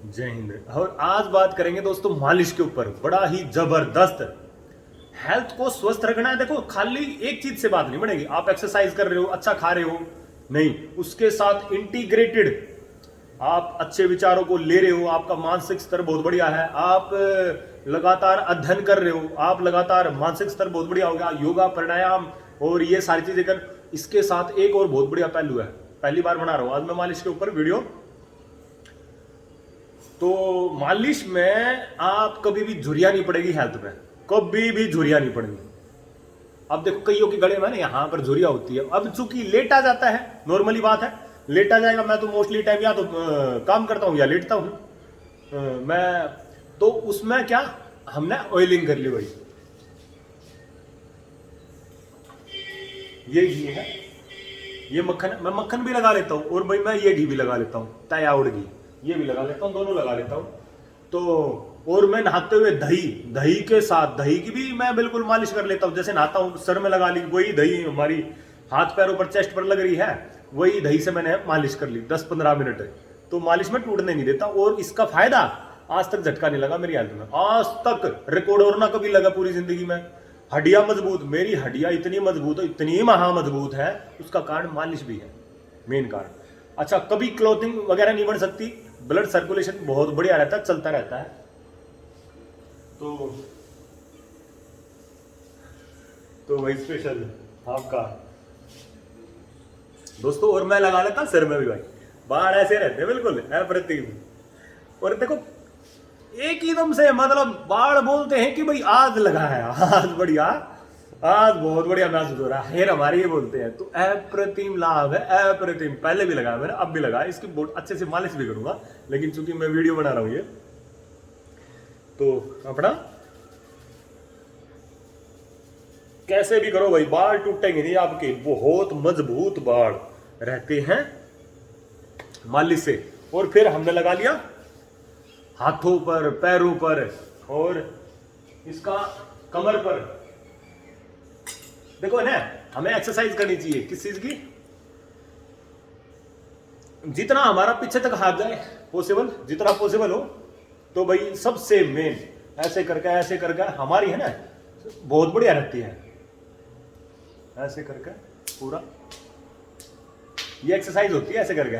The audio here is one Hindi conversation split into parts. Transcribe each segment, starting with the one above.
जय हिंद। और आज बात करेंगे दोस्तों मालिश के ऊपर, बड़ा ही जबरदस्त। हेल्थ को स्वस्थ रखना है। देखो खाली एक चीज से बात नहीं बनेगी। आप एक्सरसाइज कर रहे हो, अच्छा खा रहे हो, नहीं, उसके साथ इंटीग्रेटेड आप अच्छे विचारों को ले रहे हो, आपका मानसिक स्तर बहुत बढ़िया है, आप लगातार अध्ययन कर रहे हो, आप लगातार मानसिक स्तर बहुत बढ़िया हो गया, योगा प्राणायाम और ये सारी चीजें कर। इसके साथ एक और बहुत बढ़िया पहलू है, पहली बार बना रहा हूं आज मैं मालिश के ऊपर वीडियो। तो मालिश में आप कभी भी झुर्रियां नहीं पड़ेगी, हेल्थ में कभी भी झुर्रियां नहीं पड़ेगी। अब देखो कईयों के गले में ना यहाँ पर झुर्रियां होती है। अब चूंकि लेटा जाता है, नॉर्मली बात है, लेटा जाएगा। मैं तो मोस्टली टाइम या तो काम करता हूँ या लेटता हूँ मैं। तो उसमें क्या हमने ऑयलिंग कर ली भाई। ये घी है, ये मक्खन, मैं मक्खन भी लगा लेता हूँ और भाई मैं ये घी भी लगा लेता हूँ, तयाउड़ घी, ये भी लगा लेता हूँ, दोनों लगा लेता हूँ। तो और मैं नहाते हुए दही, दही के साथ दही की भी मैं बिल्कुल मालिश कर लेता हूँ। जैसे नहाता हूँ सर में लगा ली, वही दही हमारी हाथ पैरों पर चेस्ट पर लग रही है, वही दही से मैंने मालिश कर ली 10-15 मिनट। तो मालिश में टूटने नहीं देता और इसका फायदा आज तक झटका नहीं लगा मेरी हेल्थ में, आज तक रिकॉर्ड और ना कभी लगा पूरी जिंदगी में। हड्डियां मजबूत, मेरी हड्डियां इतनी मजबूत है, इतनी महामजबूत है, उसका कारण मालिश भी है, मेन कारण। अच्छा, कभी क्लोथिंग वगैरह नहीं बन सकती, ब्लड सर्कुलेशन बहुत बढ़िया रहता है, चलता रहता है। तो वही स्पेशल आपका दोस्तों। और मैं लगा लेता सिर में भी भाई, बाल ऐसे रहते हैं बिल्कुल अप्रतिम। और देखो एक ही दम से मतलब बाढ़ बोलते हैं कि भाई आज लगा है, आज बढ़िया, आज बहुत बढ़िया महसूस हो रहा है, हेर हमारे ये बोलते हैं। तो अप्रतिम लाभ है, अप्रतिम। पहले भी लगाया मैंने, अब भी लगाया, इसकी बहुत अच्छे से मालिश भी करूंगा, लेकिन चूंकि मैं वीडियो बना रहा हूं ये, तो अपना कैसे भी करो भाई, बाल टूटेंगे नहीं आपके, बहुत मजबूत बाल रहते हैं मालिश से। और फिर हमने लगा लिया हाथों पर, पैरों पर और इसका कमर पर। देखो ना, हमें एक्सरसाइज करनी चाहिए किस चीज की, जितना हमारा पीछे तक हाथ जाए पॉसिबल, जितना पॉसिबल हो। तो भाई सबसे मेन ऐसे करके हमारी है ना बहुत बढ़िया रहती है, ऐसे करके पूरा ये एक्सरसाइज होती है, ऐसे करके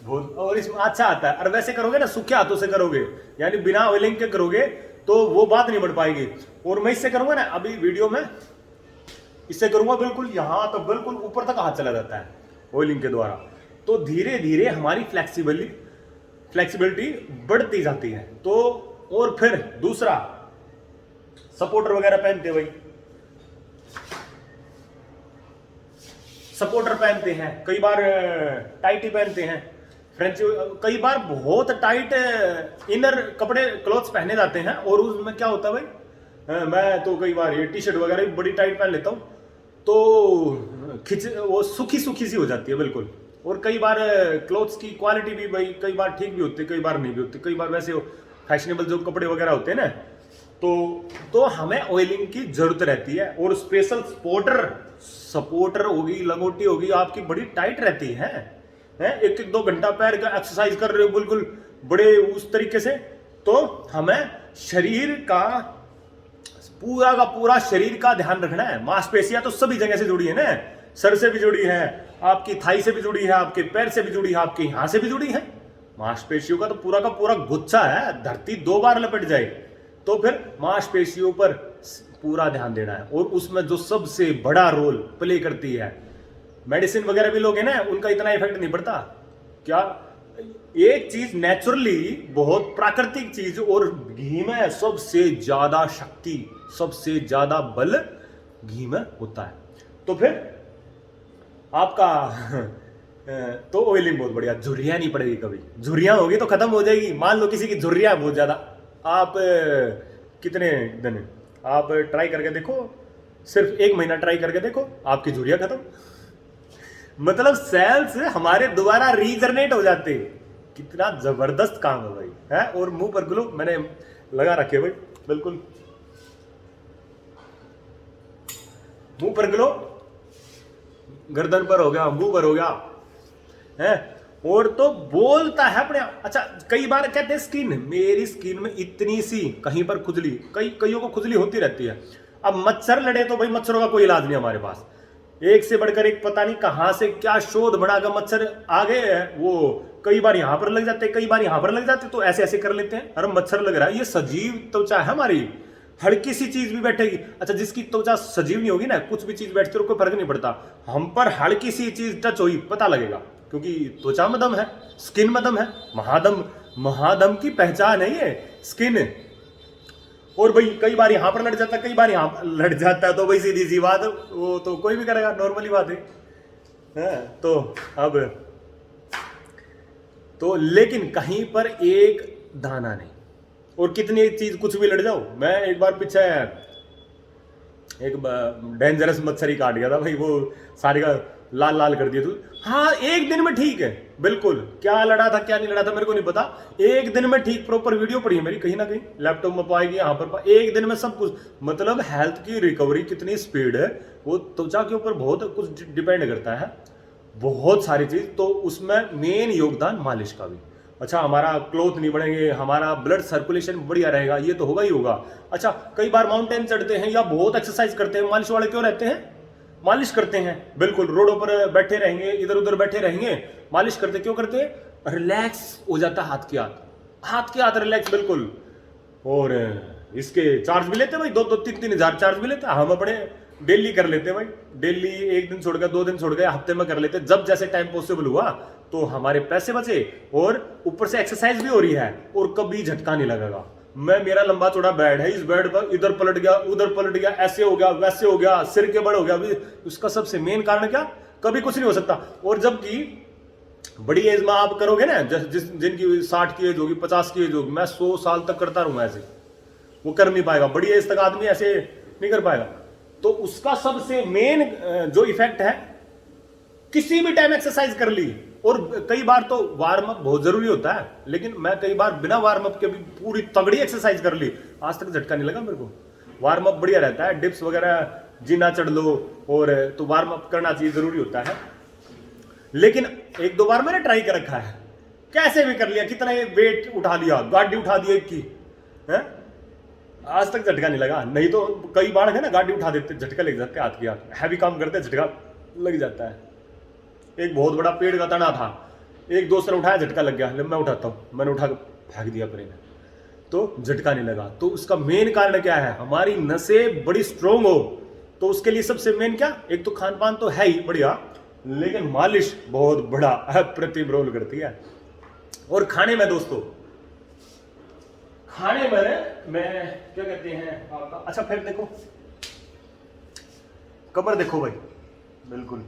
बहुत। और इसमें अच्छा आता है। और वैसे करोगे ना, सूखे हाथों से करोगे, यानी बिना ऑयलिंग के करोगे, तो वो बात नहीं बन पाएगी। और मैं इससे करूंगा ना, अभी वीडियो में इससे करूंगा बिल्कुल यहां तक, बिल्कुल ऊपर तक हाथ चला जाता है ऑयलिंग के द्वारा। तो धीरे धीरे हमारी फ्लेक्सिबिलिटी बढ़ती जाती है। तो और फिर दूसरा, सपोर्टर वगैरह पहनते भाई, सपोर्टर पहनते हैं, कई बार टाइट ही पहनते हैं, फ्रेंच, कई बार बहुत टाइट इनर कपड़े क्लॉथ्स पहने जाते हैं। और उसमें क्या होता है भाई, मैं तो कई बार ये टी शर्ट वगैरह भी बड़ी टाइट पहन लेता हूँ, तो खिंच, वो सूखी सूखी सी हो जाती है बिल्कुल। और कई बार क्लॉथ्स की क्वालिटी भी भाई कई बार ठीक भी होती है, कई बार नहीं भी होती। कई बार वैसे फैशनेबल जो कपड़े वगैरह होते हैं ना, तो हमें ऑयलिंग की जरूरत रहती है। और स्पेशल सपोर्टर होगी, लंगोटी होगी, आपकी बड़ी टाइट रहती है, 1-2 घंटा पैर का एक्सरसाइज कर रहे हो बिल्कुल बड़े उस तरीके से। तो हमें शरीर का पूरा शरीर का ध्यान रखना है। मांसपेशियां तो सभी जगह से जुड़ी है ना, सर से भी जुड़ी है, आपकी थाई से भी जुड़ी है, आपके पैर से भी जुड़ी है, आपके यहां से भी जुड़ी है। मांसपेशियों का तो पूरा गुच्छा है, धरती 2 बार लपट जाए। तो फिर मांसपेशियों पर पूरा ध्यान देना है। और उसमें जो सबसे बड़ा रोल प्ले करती है, मेडिसिन वगैरह भी लोग हैं ना, उनका इतना इफेक्ट नहीं पड़ता। क्या एक चीज नेचुरली, बहुत प्राकृतिक चीज, और घी में सबसे ज्यादा शक्ति, सबसे ज्यादा बल घी में होता है। तो फिर आपका तो ऑयलिंग बहुत बढ़िया, झुर्रियां नहीं पड़ेगी कभी। झुर्रियां होगी तो खत्म हो जाएगी। मान लो किसी की झुर्रियां बहुत ज्यादा, आप कितने दिन आप ट्राई करके देखो, सिर्फ 1 महीना ट्राई करके देखो, आपकी झुर्रियां खत्म। मतलब सेल्स हमारे दोबारा रीजनरेट हो जाते। कितना जबरदस्त काम है भाई, है। और मुंह पर ग्लो मैंने लगा रखे भाई, बिल्कुल मुंह पर ग्लो, गर्दन पर हो गया, मुंह पर हो गया, है। और तो बोलता है अपने आप। अच्छा, कई बार कहते हैं स्किन, मेरी स्किन में इतनी सी कहीं पर खुजली, कईयों को खुजली होती रहती है। अब मच्छर लड़े तो भाई मच्छरों का कोई इलाज नहीं हमारे पास, एक से बढ़कर एक, पता नहीं कहां से क्या शोध बढ़ाकर मच्छर आ गए हैं। वो कई बार यहां पर लग जाते, कई बार यहां पर लग जाते, तो ऐसे ऐसे कर लेते हैं। अरे मच्छर लग रहा है, ये सजीव त्वचा है हमारी, हल्की सी चीज भी बैठेगी। अच्छा, जिसकी त्वचा सजीव नहीं होगी ना, कुछ भी चीज बैठती है कोई फर्क नहीं पड़ता, हम पर हल्की सी चीज टच हुई पता लगेगा, क्योंकि त्वचा में दम है, स्किन में दम है। महादम, महादम की पहचान है ये स्किन। और भाई कई बार यहां पर लड़ जाता है, कई बार यहां पर लड़ जाता है, तो भाई सीधी सी बात, वो तो कोई भी करेगा, नॉर्मली बात है। तो अब तो लेकिन कहीं पर एक दाना नहीं, और कितनी चीज कुछ भी लड़ जाओ। मैं एक बार पीछे एक डेंजरस मच्छर ही काट गया था भाई, वो सारे का लाल लाल कर दिया तू। हाँ, एक दिन में ठीक है, बिल्कुल। क्या लड़ा था क्या नहीं लड़ा था मेरे को नहीं पता, एक दिन में ठीक, प्रॉपर वीडियो पड़ी है मेरी कहीं ना कहीं, लैपटॉप में पाएगी, यहाँ पर एक दिन में सब कुछ। मतलब हेल्थ की रिकवरी कितनी स्पीड है, वो त्वचा के ऊपर बहुत कुछ डिपेंड करता है, बहुत सारी चीज। तो उसमें मेन योगदान मालिश का भी। अच्छा, हमारा क्लोथ नहीं बढ़ेंगे, हमारा ब्लड सर्कुलेशन बढ़िया रहेगा, ये तो होगा ही होगा। अच्छा, कई बार माउंटेन चढ़ते हैं या बहुत एक्सरसाइज करते हैं, मालिश वाले क्यों रहते हैं? मालिश करते हैं, बिल्कुल। रोडों पर बैठे रहेंगे, इधर उधर बैठे रहेंगे, मालिश करते क्यों करते हैं? रिलैक्स हो जाता है हाथ के हाथ, हाथ के हाथ रिलैक्स, बिल्कुल। और इसके चार्ज भी लेते हैं भाई, 2-3 हज़ार चार्ज भी लेते हैं। हम अपने डेली कर लेते हैं भाई, डेली, एक दिन छोड़ गया, 2 दिन छोड़ गया, हफ्ते में कर लेते हैं, जब जैसे टाइम पॉसिबल हुआ, तो हमारे पैसे बचे और ऊपर से एक्सरसाइज भी हो रही है और कभी झटका नहीं लगेगा। मेरा लंबा चौड़ा बेड है, इस बेड पर इधर पलट गया, उधर पलट गया, ऐसे हो गया, वैसे हो गया, सिर के बड़ हो गया। उसका सबसे मेन कारण क्या? कभी कुछ नहीं हो सकता। और जबकि बड़ी एज में आप करोगे ना, जिनकी 60 की एज होगी, 50 की एज होगी, मैं 100 साल तक करता रहूंगा ऐसे, वो कर नहीं पाएगा। बड़ी एज तक आदमी ऐसे नहीं कर पाएगा। तो उसका सबसे मेन जो इफेक्ट है, किसी भी टाइम एक्सरसाइज कर ली। और कई बार तो वार्म अप बहुत जरूरी होता है, लेकिन मैं कई बार बिना वार्म अप के भी पूरी तगड़ी एक्सरसाइज कर ली, आज तक झटका नहीं लगा मेरे को। वार्म अप बढ़िया रहता है, डिप्स वगैरह जीना चढ़ लो, और तो वार्म अप करना चाहिए, जरूरी होता है। लेकिन 1-2 बार मैंने ट्राई कर रखा है, कैसे भी कर लिया, कितना वेट उठा लिया, गाड़ी उठा दी एक की है, आज तक झटका नहीं लगा। नहीं तो कई बार है ना, गाड़ी उठा देते, झटका लग जाते, हाथ के हाथ हैवी काम करते, झटका लग जाता है। एक बहुत बड़ा पेड़ का तना था, एक दोस्त ने उठाया, झटका लग गया, मैं उठाता हूं, मैंने उठा फेंक दिया परे में, तो झटका नहीं लगा। तो उसका मेन कारण क्या है? हमारी नसें बड़ी स्ट्रोंग हो, तो उसके लिए सबसे मेन क्या? एक तो खान पान तो है ही बढ़िया, लेकिन मालिश बहुत बड़ा अप्रतिम रोल करती है। और खाने में दोस्तों, खाने में मैं क्या कहते हैं आपका, अच्छा फिर देखो कमर देखो भाई, बिल्कुल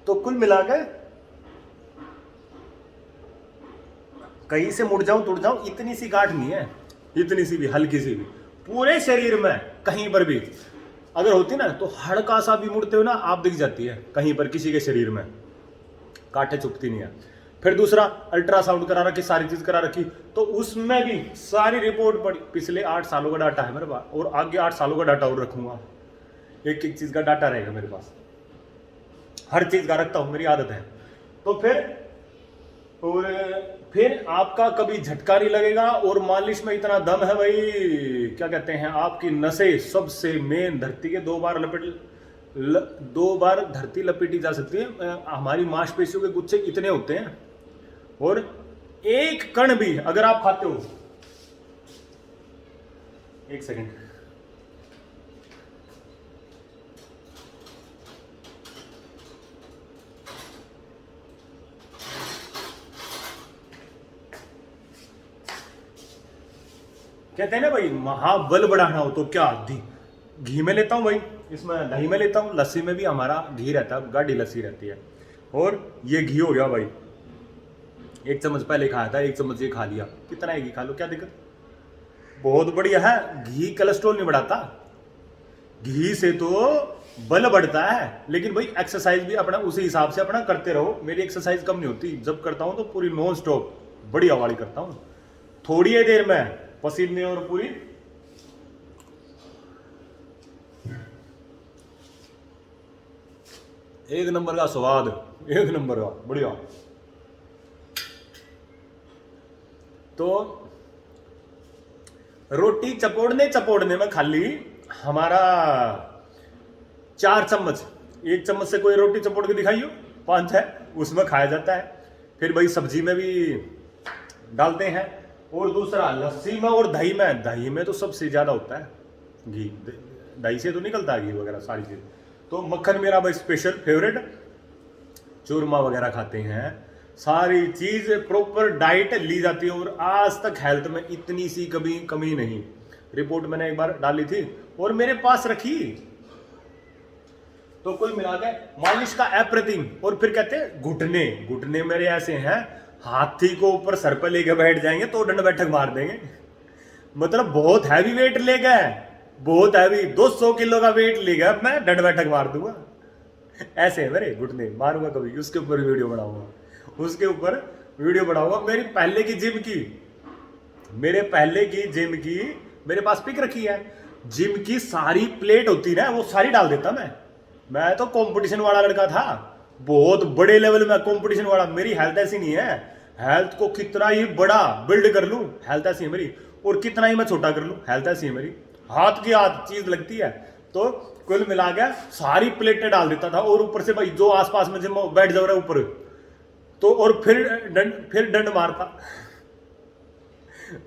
तो कुल मिलाकर कहीं से मुड़ जाऊं टूट जाऊं, इतनी सी गांठ नहीं है, इतनी सी भी, हल्की सी भी। पूरे शरीर में कहीं पर भी अगर होती ना, तो हड़का सा भी मुड़ते हो ना आप, दिख जाती है कहीं पर किसी के शरीर में, कांटे चुभती नहीं है। फिर दूसरा, अल्ट्रासाउंड करा रखी, सारी चीज करा रखी, तो उसमें भी सारी रिपोर्ट पड़ी, पिछले 8 सालों का डाटा है मेरे पास, और आगे 8 सालों का डाटा और रखूंगा, एक एक चीज का डाटा रहेगा मेरे पास, हर चीज का रखता हूं, मेरी आदत है। तो फिर आपका कभी झटका नहीं लगेगा। और मालिश में इतना दम है भाई, क्या कहते हैं, आपकी नसें सबसे मेन, धरती के 2 बार धरती लपेटी जा सकती है। हमारी मांसपेशियों के गुच्छे इतने होते हैं, और एक कण भी अगर आप खाते हो, एक सेकंड, कहते हैं ना भाई, महाबल बढ़ाना हो तो क्या, घी में लेता हूं भाई, इसमें दही में लेता हूं, लस्सी में भी हमारा घी रहता है, गाढ़ी लस्सी रहती है। और ये घी हो गया भाई, 1 चम्मच पहले खाया था, 1 चम्मच ये खा लिया, कितना है घी खा लो, क्या दिक्कत, बहुत बढ़िया है। घी कोलेस्ट्रॉल नहीं बढ़ाता, घी से तो बल बढ़ता है। लेकिन भाई एक्सरसाइज भी अपना उसी हिसाब से अपना करते रहो। मेरी एक्सरसाइज कम नहीं होती, जब करता हूं तो पूरी नॉन स्टॉप बढ़िया वाली करता हूं। थोड़ी ही देर में पसीने और पूरी एक नंबर का स्वाद, एक नंबर का बढ़िया। तो रोटी चपोड़ने चपोड़ने में खाली हमारा 4 चम्मच, 1 चम्मच से कोई रोटी चपोड़ के दिखाइयो, 5 है उसमें खाया जाता है। फिर भाई सब्जी में भी डालते हैं। और दूसरा लस्सी में और दही में तो सबसे ज्यादा होता है घी, दही से तो निकलता है घी वगैरह सारी चीज। तो मक्खन मेरा भाई स्पेशल फेवरेट। चूरमा वगैरह खाते हैं, सारी चीज प्रॉपर डाइट ली जाती है। और आज तक हेल्थ में इतनी सी कभी कमी नहीं। रिपोर्ट मैंने एक बार डाली थी और मेरे पास रखी। तो कुल मिलाकर मालिश का अप्रतिम। और फिर कहते हैं घुटने, घुटने मेरे ऐसे हैं, हाथी को ऊपर सर पर लेके बैठ जाएंगे तो दंड बैठक मार देंगे। मतलब बहुत हैवी वेट ले गए, बहुत हैवी, 200 किलो का वेट ले गया, मैं दंड बैठक मार दूंगा। ऐसे है मेरे घुटने, मारूंगा कभी, उसके ऊपर वीडियो बनाऊंगा, उसके ऊपर वीडियो बनाऊंगा। मेरी पहले की जिम की, मेरे पहले की जिम की मेरे पास पिक रखी है। जिम की सारी प्लेट होती ना, वो सारी डाल देता मैं तो कंपटीशन वाला लड़का था, बहुत बड़े लेवल में कंपटीशन वाला। मेरी हेल्थ ऐसी नहीं है, हेल्थ को कितना ही बड़ा बिल्ड कर लूं, हेल्थ ऐसी है मेरी। और कितना ही मैं छोटा कर लूं, हेल्थ ऐसी है मेरी। हाथ की हाथ चीज लगती है। तो कुल मिला के सारी प्लेटें डाल देता था। और ऊपर से भाई जो आसपास में जिम बैठ जाओ रहा ऊपर, तो और फिर दंड मारता।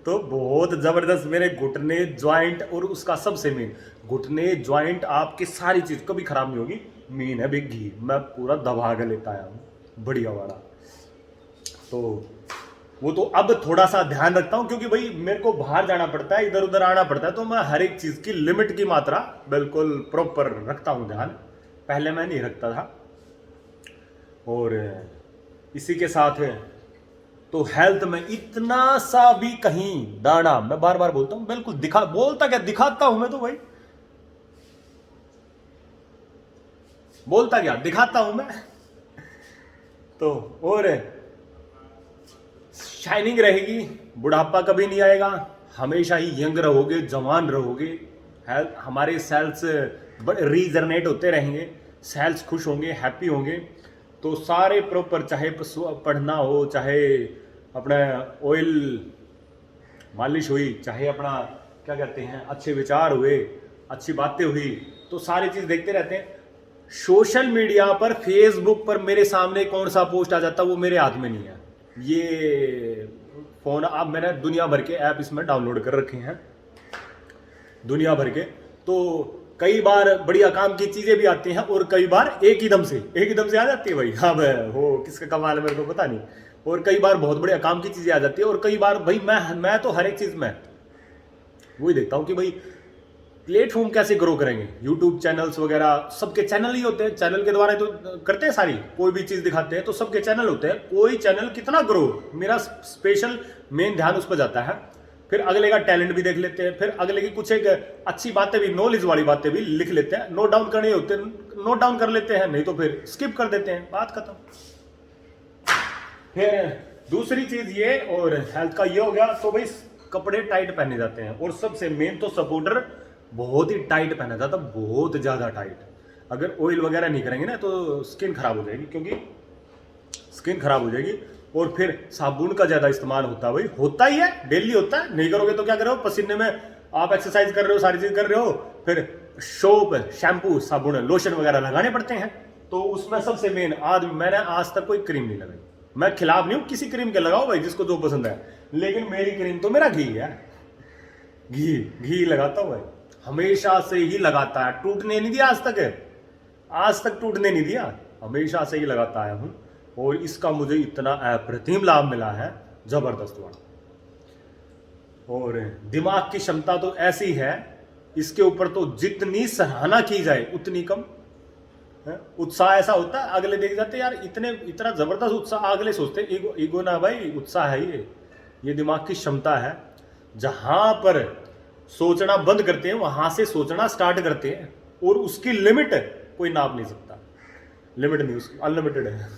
तो बहुत जबरदस्त मेरे घुटने ज्वाइंट। और उसका सबसे मेन, घुटने ज्वाइंट आपके सारी चीज कभी खराब नहीं होगी। मेन है बिग घी, मैं पूरा दबा के लेता आया हूं बढ़िया वाला। तो वो तो अब थोड़ा सा ध्यान रखता हूं, क्योंकि भाई मेरे को बाहर जाना पड़ता है, इधर उधर आना पड़ता है। तो मैं हर एक चीज की लिमिट की मात्रा बिल्कुल प्रॉपर रखता हूं ध्यान। पहले मैं नहीं रखता था। और इसी के साथ तो हेल्थ में इतना सा भी कहीं दाना, मैं बार बार बोलता हूं, बिल्कुल बोलता क्या दिखाता हूं मैं तो भाई, बोलता क्या दिखाता हूं मैं। तो और शाइनिंग रहेगी, बुढ़ापा कभी नहीं आएगा, हमेशा ही यंग रहोगे, जवान रहोगे। हेल्थ हमारे सेल्स रीजनरेट होते रहेंगे, सेल्स खुश होंगे, हैप्पी होंगे। तो सारे प्रॉपर, चाहे पढ़ना हो, चाहे अपना ऑयल मालिश हुई, चाहे अपना क्या कहते हैं अच्छे विचार हुए, अच्छी बातें हुई, तो सारी चीज देखते रहते हैं। सोशल मीडिया पर, फेसबुक पर मेरे सामने कौन सा पोस्ट आ जाता है वो मेरे हाथ में नहीं है। ये फोन अब मैंने दुनिया भर के ऐप इसमें डाउनलोड कर रखे हैं, दुनिया भर के। तो कई बार बढ़िया काम की चीजें भी आती हैं और कई बार एक ही दम से आ जाती है भाई। हाँ भाई, वो किसका कमाल है मेरे को पता नहीं। और कई बार बहुत बढ़िया काम की चीजें आ जाती है। और कई बार भाई मैं तो हर एक चीज में वही देखता हूं कि भाई प्लेटफॉर्म कैसे ग्रो करेंगे। यूट्यूब चैनल्स वगैरह, सबके चैनल ही होते हैं, चैनल के द्वारा तो करते हैं सारी, कोई भी चीज दिखाते हैं तो सबके चैनल होते हैं। कोई चैनल कितना ग्रो, मेरा स्पेशल मेन ध्यान उस पर जाता है। फिर अगले का टैलेंट भी देख लेते हैं, फिर अगले की कुछ एक अच्छी बातें भी, नॉलेज वाली बातें भी लिख लेते हैं। नोट डाउन करने होते हैं, नोट डाउन कर लेते हैं, नहीं तो फिर स्किप कर देते हैं, बात खत्म। फिर दूसरी चीज ये, और हेल्थ का ये हो गया। तो भाई कपड़े टाइट पहने जाते हैं, और सबसे मेन तो सपोर्टर बहुत ही टाइट पहना जाता, बहुत ज्यादा टाइट। अगर ऑयल वगैरह नहीं करेंगे ना तो स्किन खराब हो जाएगी, क्योंकि स्किन खराब हो जाएगी। और फिर साबुन का ज्यादा इस्तेमाल होता है, भाई होता ही है, डेली होता है। नहीं करोगे तो क्या करो, पसीने में आप एक्सरसाइज कर रहे हो, सारी चीज कर रहे हो, फिर सोप, शैम्पू, साबुन, लोशन वगैरह लगाने पड़ते हैं। तो उसमें सबसे मेन, मैंने आज तक कोई क्रीम नहीं लगाई। मैं खिलाफ नहीं हूं किसी क्रीम के, लगाओ भाई जिसको जो पसंद है, लेकिन मेरी क्रीम तो मेरा घी है। घी लगाता हूं भाई, हमेशा से ही लगाता है, टूटने नहीं दिया आज तक टूटने नहीं दिया, हमेशा से ही लगाता आया हूं। और इसका मुझे इतना अप्रतिम लाभ मिला है, जबरदस्त वाला। और दिमाग की क्षमता तो ऐसी है, इसके ऊपर तो जितनी सराहना की जाए उतनी कम है। उत्साह ऐसा होता है, अगले देख जाते यार इतना जबरदस्त उत्साह, अगले सोचते ईगो ना भाई, उत्साह है ये दिमाग की क्षमता है। जहां पर सोचना बंद करते हैं वहां से सोचना स्टार्ट करते हैं। और उसकी लिमिट कोई नाप नहीं सकता, लिमिट नहीं उसकी, अनलिमिटेड है।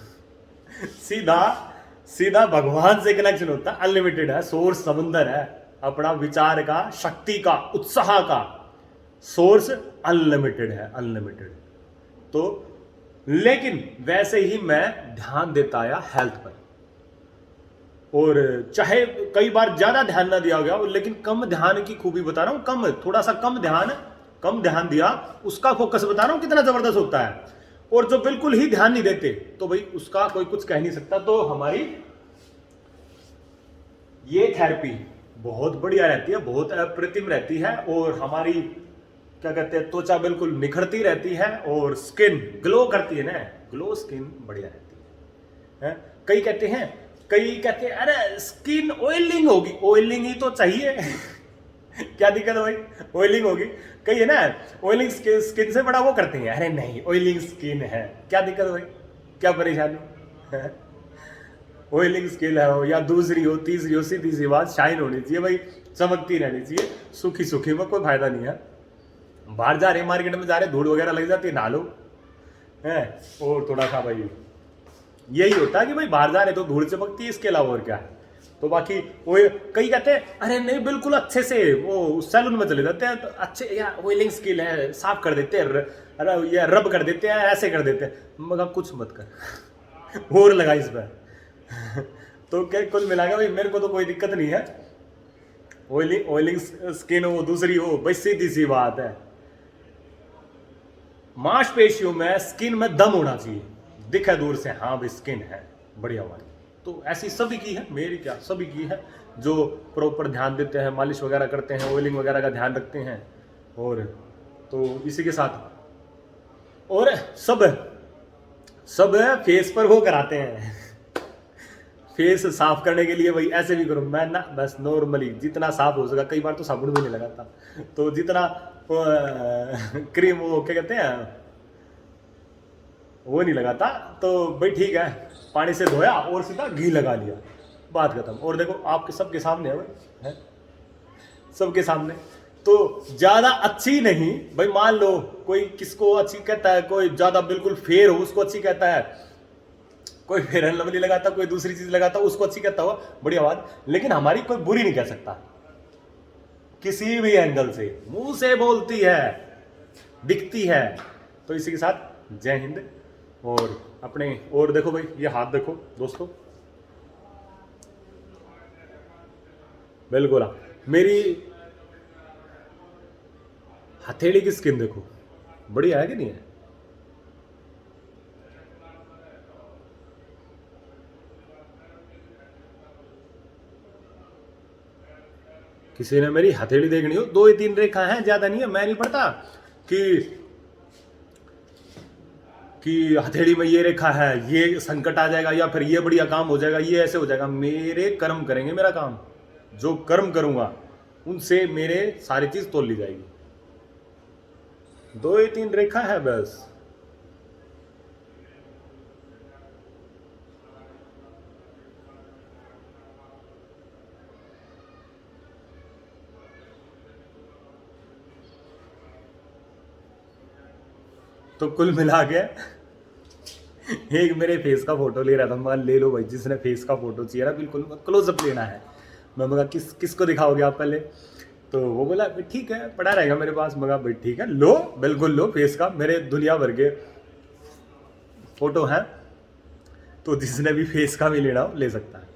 सीधा सीधा भगवान से कनेक्शन होता है, अनलिमिटेड है, सोर्स समुंदर है अपना, विचार का, शक्ति का, उत्साह का सोर्स अनलिमिटेड है, अनलिमिटेड। तो लेकिन वैसे ही मैं ध्यान देता आया हेल्थ पर, और चाहे कई बार ज्यादा ध्यान ना दिया गया, लेकिन कम ध्यान की खूबी बता रहा हूं, कम, थोड़ा सा कम ध्यान दिया, उसका फोकस बता रहा हूं कितना जबरदस्त होता है। और जो बिल्कुल ही ध्यान नहीं देते तो भाई उसका कोई कुछ कह नहीं सकता। तो हमारी ये थेरेपी बहुत बढ़िया रहती है, बहुत अप्रतिम रहती है, और हमारी क्या कहते हैं, त्वचा बिल्कुल निखरती रहती है, और स्किन ग्लो करती है ना, ग्लो स्किन बढ़िया रहती है? कई कहते हैं अरे स्किन ऑयलिंग होगी, ऑयलिंग ही तो चाहिए। क्या दिक्कत है भाई, ऑयलिंग होगी? कई है ना ऑयलिंग स्किन से बड़ा वो करते हैं, अरे नहीं ऑयलिंग स्किन है, क्या दिक्कत है भाई, क्या परेशानी है? ऑयलिंग स्किन है हो या दूसरी हो, तीसरी हो, सीधी सी बात शाइन होनी चाहिए भाई, चमकती रहनी चाहिए, सूखी सूखी में कोई फायदा नहीं है। बाहर जा रहे, मार्केट में जा रहे, धूल वगैरह लग जाती है, नहा लो है, और थोड़ा सा भाई यही होता है कि भाई बाहर जा रहे तो धूल चमकती है, इसके अलावा और क्या है। तो बाकी वो कई कहते हैं अरे नहीं बिल्कुल अच्छे से वो सैलून में चले जाते हैं, तो अच्छे यार ऑयलिंग स्किन है, साफ कर देते हैं, अरे ये रब कर देते हैं, ऐसे कर देते हैं, मगर कुछ मत कर और लगा इस पर। तो क्या कुल मिला के भाई मेरे को तो कोई दिक्कत नहीं है, ऑयलिंग स्किन हो दूसरी हो, भाई सीधी सी बात है, मांसपेशियों में स्किन में दम होना चाहिए, दिखे दूर से हाँ भाई स्किन है बढ़िया वाली। तो ऐसी सभी की है, मेरी क्या सभी की है, जो प्रॉपर ध्यान देते हैं, मालिश वगैरह करते हैं, ऑयलिंग वगैरह का ध्यान रखते हैं, और तो इसी के साथ और सब फेस पर वो कराते हैं। फेस साफ करने के लिए भाई ऐसे भी करो, मैं ना बस नॉर्मली जितना साफ हो सका, कई बार तो साबुन भी नहीं लगाता, तो जितना क्रीम वो क्या कहते हैं वो नहीं लगाता, तो भाई ठीक है, पानी से धोया और सीधा घी लगा लिया, बात खत्म। और देखो आपके सबके सामने है भाई, है सबके सामने, तो ज्यादा अच्छी नहीं भाई, मान लो कोई किसको अच्छी कहता है, कोई ज्यादा बिल्कुल फेयर हो उसको अच्छी कहता है, कोई फेयर एंड लवली लगाता, कोई दूसरी चीज लगाता उसको अच्छी कहता हो, बढ़िया बात, लेकिन हमारी कोई बुरी नहीं कह सकता, किसी भी एंगल से मुंह से बोलती है, दिखती है। तो इसी के साथ जय हिंद। और अपने और देखो भाई ये हाथ देखो दोस्तों, बिल्कुल मेरी हथेली की स्किन देखो, बढ़िया है कि नहीं है? किसी ने मेरी हथेली देखनी हो, 2 या 3 रेखा है, ज्यादा नहीं है, मैं नहीं पढ़ता कि हथेली में ये रेखा है, ये संकट आ जाएगा, या फिर ये बढ़िया काम हो जाएगा, ये ऐसे हो जाएगा। मेरे कर्म करेंगे मेरा काम, जो कर्म करूंगा उनसे मेरे सारी चीज तोल ली जाएगी। 2 या 3 रेखा है बस। तो कुल मिला के एक मेरे फेस का फोटो ले रहा था, मैं ले लो भाई, जिसने फेस का फोटो चाहिए ना बिल्कुल क्लोजअप लेना है, मैं मगा किसको दिखाओगे आप पहले? तो वो बोला ठीक है पड़ा रहेगा मेरे पास, मगा भाई ठीक है लो, बिल्कुल लो फेस का, मेरे दुनिया भर के फोटो हैं, तो जिसने भी फेस का भी लेना हो ले सकता है।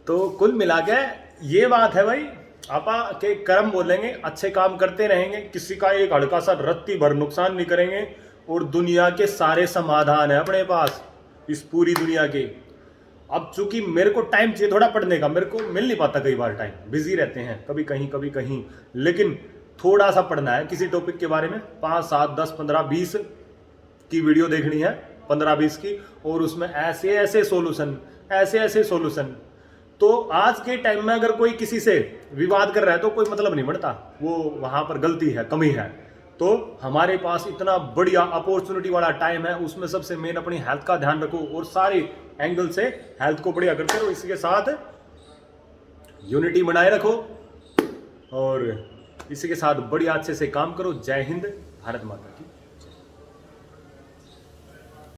तो कुल मिला के ये बात है भाई, आपा के कर्म बोलेंगे, अच्छे काम करते रहेंगे, किसी का एक हल्का सा रत्ती भर नुकसान नहीं करेंगे, और दुनिया के सारे समाधान है अपने पास, इस पूरी दुनिया के। अब चूंकि मेरे को टाइम चाहिए थोड़ा पढ़ने का, मेरे को मिल नहीं पाता कई बार टाइम, बिजी रहते हैं, कभी कहीं, लेकिन थोड़ा सा पढ़ना है किसी टॉपिक के बारे में, 5, 7, 10, 15, 20 की वीडियो देखनी है, 15-20 की, और उसमें ऐसे ऐसे सॉल्यूशन। तो आज के टाइम में अगर कोई किसी से विवाद कर रहा है तो कोई मतलब नहीं बनता, वो वहां पर गलती है, कमी है। तो हमारे पास इतना बढ़िया अपॉर्चुनिटी वाला टाइम है, उसमें सबसे मेन अपनी हेल्थ का ध्यान रखो, और सारे एंगल से हेल्थ को बढ़िया करते रहो। इसके साथ यूनिटी बनाए रखो, और इसी के साथ बड़ी अच्छे से काम करो। जय हिंद, भारत माता की।